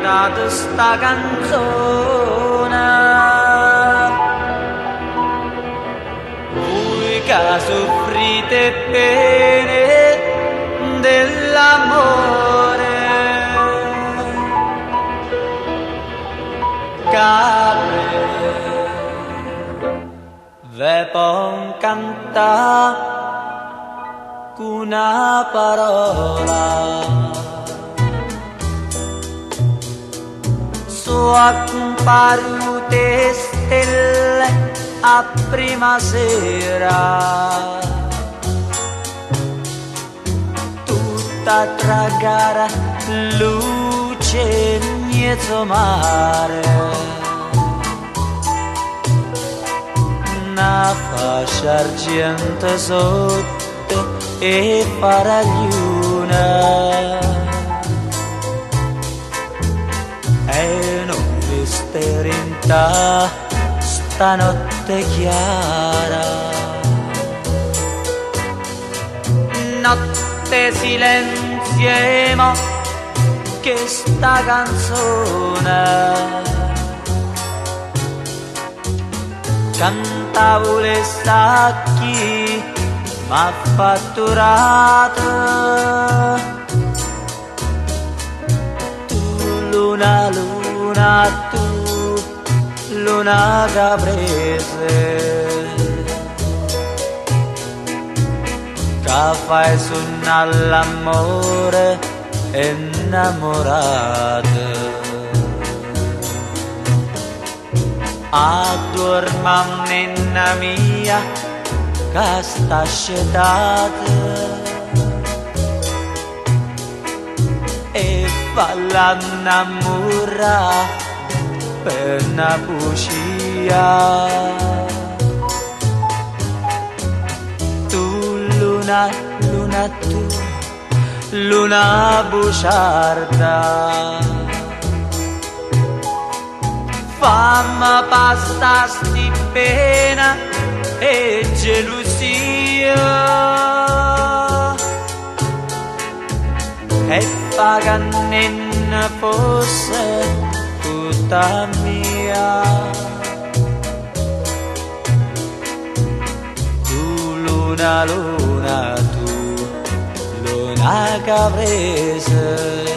cantato sta canzone, voi che soffrite pene dell'amore, capre ve pon cantare con una parola, so accompagno stelle a prima sera, tutta tragara luce mezzo mare, una fascia argento sotto e faragliuna, e non vestire in ta stanotte chiara, notte silenziemo che sta canzone, cantavo le sacchi m'ha fatturato, tu luna luna, tu luna caprese, che fai suonare l'amore innamorato, addorma nenna mia che sta scetate e falla innamorare per una bugia, tu luna, luna tu, luna bugiarda, fammi pasta sti pena e gelosia, e paganenna fosse tutta mia, tu luna luna, tu luna caprese.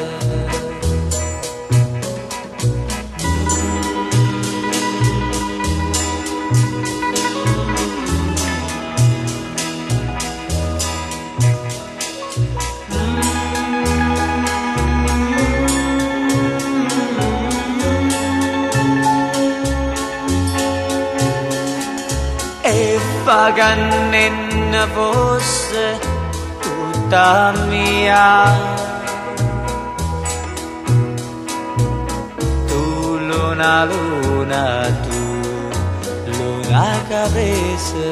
E paganenna fosse tutta mia, tu luna luna, tu luna caprese,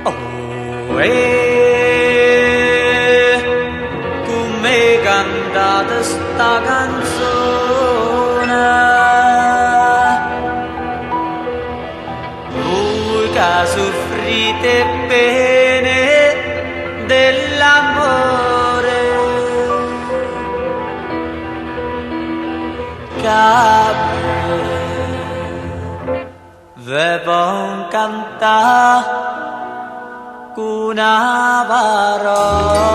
oh, come cantate sta canzone, che soffrite pene dell'amore, capre ve pon cantare con una parola.